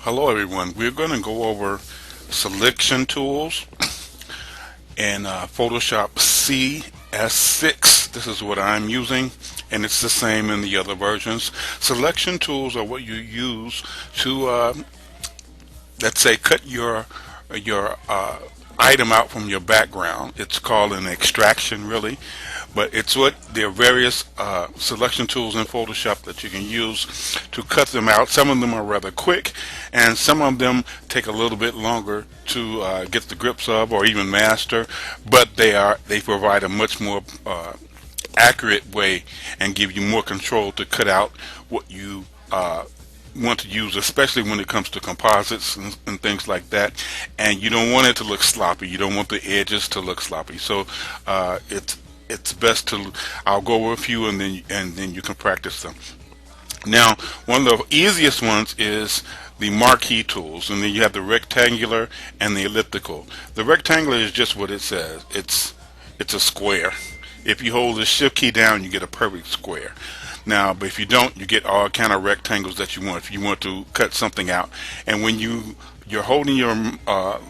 Hello everyone, we're going to go over selection tools in Photoshop CS6. This is what I'm using, and it's the same in the other versions. Selection tools are what you use to, let's say, cut your item out from your background. It's called an extraction, really, but it's what there are various selection tools in Photoshop that you can use to cut them out. Some of them are rather quick, and some of them take a little bit longer to get the grips of or even master. But they provide a much more accurate way and give you more control to cut out what you want to use, especially when it comes to composites and things like that. And you don't want it to look sloppy. You don't want the edges to look sloppy. So it's best to, I'll go over a few and then you can practice them. Now, one of the easiest ones is the marquee tools, and then you have the rectangular and the elliptical. The rectangular is just what it says. It's a square. If you hold the shift key down, you get a perfect square. Now, but if you don't, you get all kind of rectangles that you want. If you want to cut something out, and when you're holding your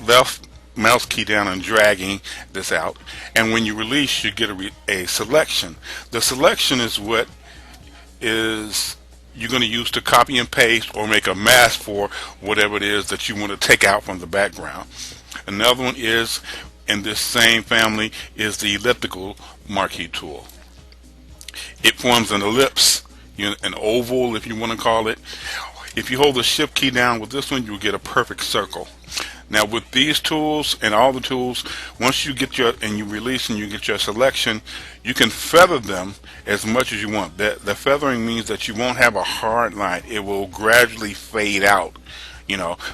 left mouse key down and dragging this out, and when you release, you get a selection. The selection is what is you're going to use to copy and paste or make a mask for whatever it is that you want to take out from the background. Another one is, in this same family, is the elliptical marquee tool. It forms an ellipse, an oval if you want to call it. If you hold the shift key down with this one, you'll get a perfect circle. Now with these tools and all the tools, once you get you release and you get your selection, you can feather them as much as you want. The feathering means that you won't have a hard line. It will gradually fade out,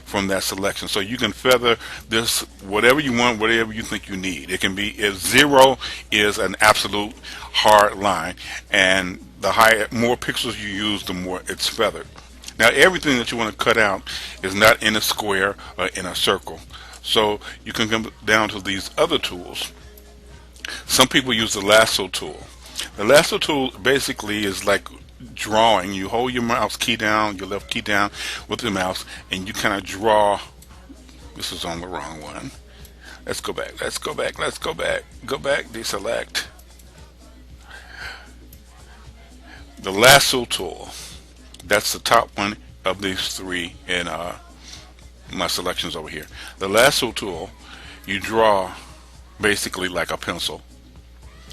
from that selection. So you can feather this whatever you want, whatever you think you need. It can be, if 0 is an absolute hard line, and the more pixels you use, the more it's feathered. Now everything that you want to cut out is not in a square or in a circle. So you can come down to these other tools. Some people use the lasso tool. The lasso tool basically is like drawing. You hold your mouse key down, your left key down with the mouse, and you kind of draw. This is on the wrong one. Let's go back. Go back, deselect. The lasso tool. That's the top one of these three in my selections over here. The lasso tool, you draw basically like a pencil.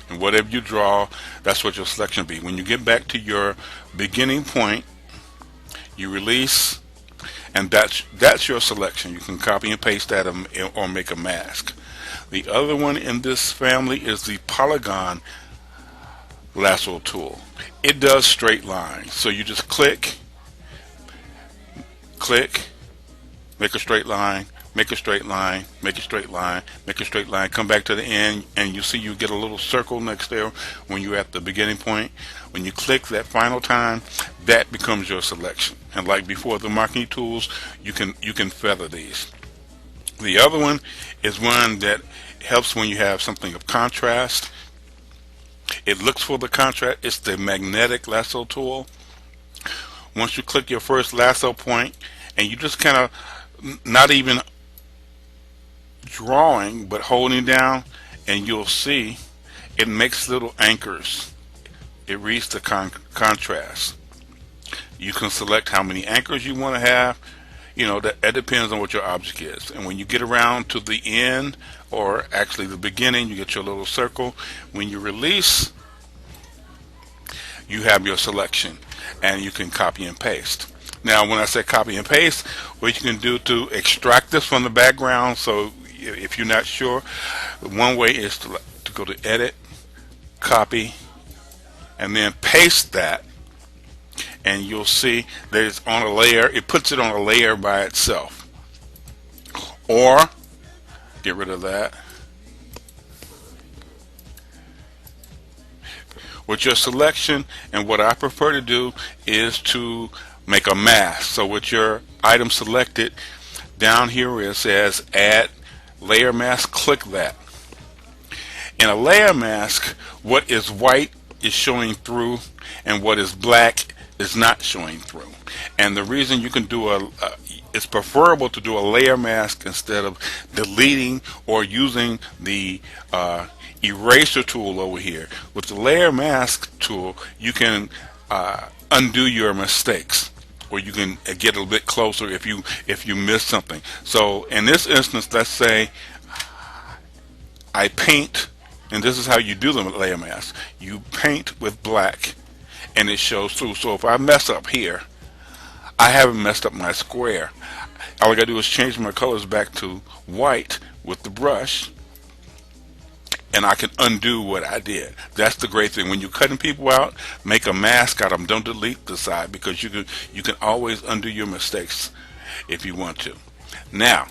And whatever you draw, that's what your selection will be. When you get back to your beginning point, you release, and that's your selection. You can copy and paste that or make a mask. The other one in this family is the polygon lasso tool. It does straight lines. So you just click, make a straight line, make a straight line, make a straight line, make a straight line, come back to the end, and you see you get a little circle next there when you're at the beginning point. When you click that final time, that becomes your selection. And like before, the marquee tools, you can feather these. The other one is one that helps when you have something of contrast. It looks for the contrast. It's the magnetic lasso tool. Once you click your first lasso point, and you just kind of not even drawing but holding down, and you'll see it makes little anchors. It reads the contrast. You can select how many anchors you want to have. That depends on what your object is. And when you get around to the end, or actually the beginning, you get your little circle. When you release, you have your selection, and you can copy and paste. Now when I say copy and paste, what you can do to extract this from the background, so if you're not sure, one way is to go to edit, copy, and then paste that, and you'll see that it's on a layer. It puts it on a layer by itself. Or get rid of that. With your selection, and what I prefer to do is to make a mask. So with your item selected, down here where it says add layer mask, click that. In a layer mask, what is white is showing through, and what is black is not showing through. And the reason you can do it's preferable to do a layer mask instead of deleting or using the eraser tool over here. With the layer mask tool, you can undo your mistakes, or you can get a little bit closer if you miss something. So in this instance, let's say I paint, and this is how you do the layer mask. You paint with black, and it shows through. So if I mess up here, I haven't messed up my square. All I gotta do is change my colors back to white with the brush, and I can undo what I did. That's the great thing. When you're cutting people out, make a mask out of them. Don't delete the side, because you can always undo your mistakes if you want to. Now,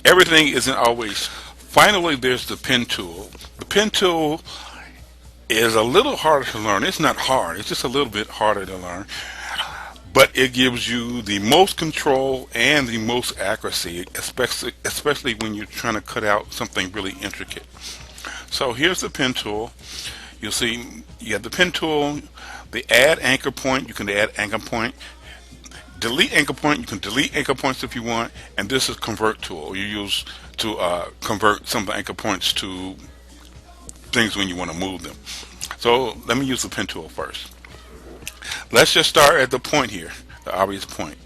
everything isn't always. Finally, there's the pen tool. The pen tool is a little harder to learn. It's not hard. It's just a little bit harder to learn. But it gives you the most control and the most accuracy, especially when you're trying to cut out something really intricate. So here's the pen tool. You'll see you have the pen tool, the add anchor point. You can add anchor point. Delete anchor point. You can delete anchor points if you want. And this is convert tool. You use to convert some of the anchor points to things when you want to move them. So let me use the pen tool first. Let's just start at the point here, the obvious point.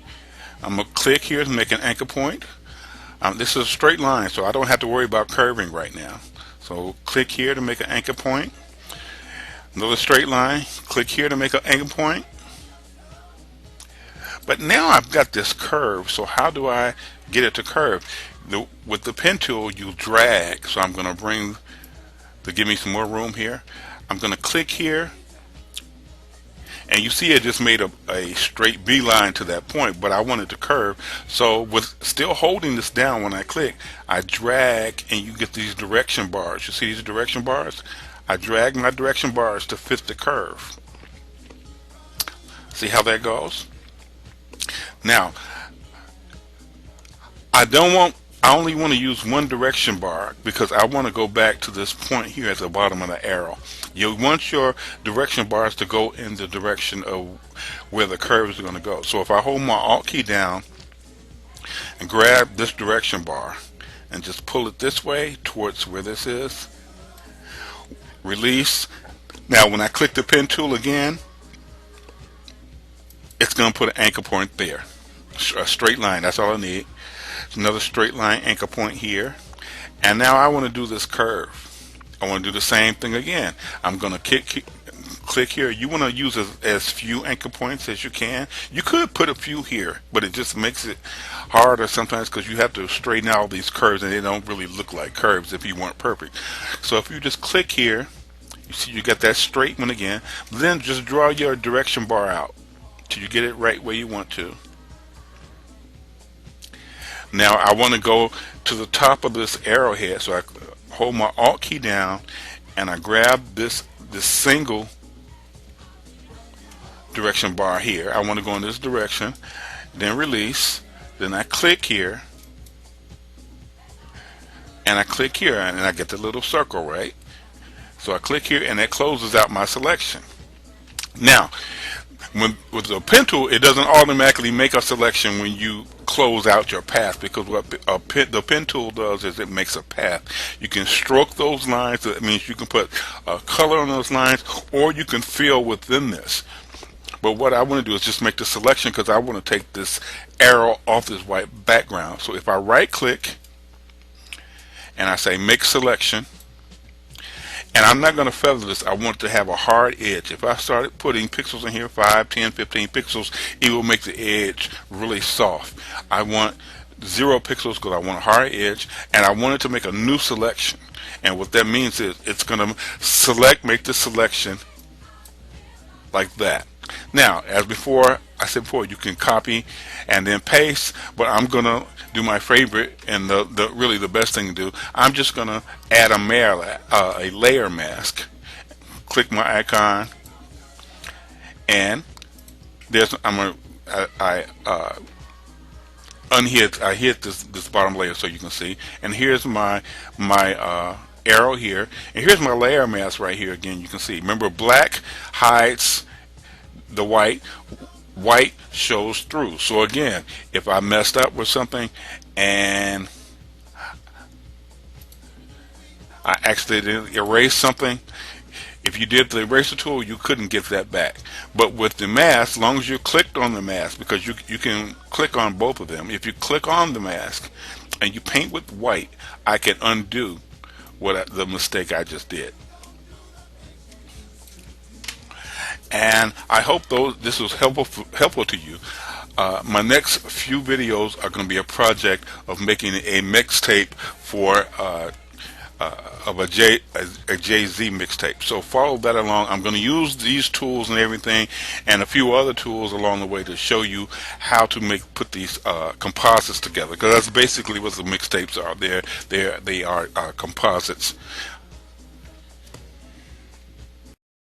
I'm going to click here to make an anchor point. This is a straight line, so I don't have to worry about curving right now. So click here to make an anchor point. Another straight line. Click here to make an anchor point. But now I've got this curve, so how do I get it to curve? With the pen tool, you drag. So I'm going to give me some more room here. I'm going to click here. And you see it just made a straight beeline to that point, but I want it to curve. So with still holding this down, when I click, I drag, and you get these direction bars. You see these direction bars? I drag my direction bars to fit the curve. See how that goes? Now, I only want to use one direction bar because I want to go back to this point here at the bottom of the arrow. You want your direction bars to go in the direction of where the curves are going to go. So if I hold my Alt key down and grab this direction bar and just pull it this way towards where this is, release. Now when I click the pen tool again, it's going to put an anchor point there. A straight line, that's all I need. Another straight line anchor point here, and now I want to do this curve. I want to do the same thing again. I'm going to click here. You want to use as few anchor points as you can. You could put a few here, but it just makes it harder sometimes because you have to straighten out these curves, and they don't really look like curves if you weren't perfect. So if you just click here, you see you got that straight one again. Then just draw your direction bar out till you get it right where you want to. Now I want to go to the top of this arrowhead, so I hold my Alt key down and I grab this single direction bar here. I want to go in this direction, then release, then I click here, and I click here, and I get the little circle, right? So I click here, and that closes out my selection. Now, with the pen tool, it doesn't automatically make a selection when you close out your path, because what the pen tool does is it makes a path. You can stroke those lines. That means you can put a color on those lines, or you can fill within this. But what I want to do is just make the selection, because I want to take this arrow off this white background. So if I right click and I say make selection, and I'm not going to feather this, I want to have a hard edge. If I started putting pixels in here, 5, 10, 15 pixels, it will make the edge really soft. I want 0 pixels because I want a hard edge, and I want it to make a new selection. And what that means is it's going to make the selection like that. Now, as before, I said before, you can copy and then paste, but I'm going to do my favorite and really the best thing to do. I'm just going to add a layer mask. Click my icon, and there's I hit this bottom layer so you can see, and here's my arrow here, and here's my layer mask right here again. You can see. Remember, black hides the white. white shows through. So again, if I messed up with something and I accidentally erased something, if you did the eraser tool, you couldn't get that back. But with the mask, as long as you clicked on the mask, because you can click on both of them. If you click on the mask and you paint with white, I can undo the mistake I just did. And I hope this was helpful to you. My next few videos are going to be a project of making a mixtape for of a Jay-Z mixtape. So follow that along. I'm going to use these tools and everything, and a few other tools along the way to show you how to put these composites together. Because that's basically what the mixtapes are. They are composites.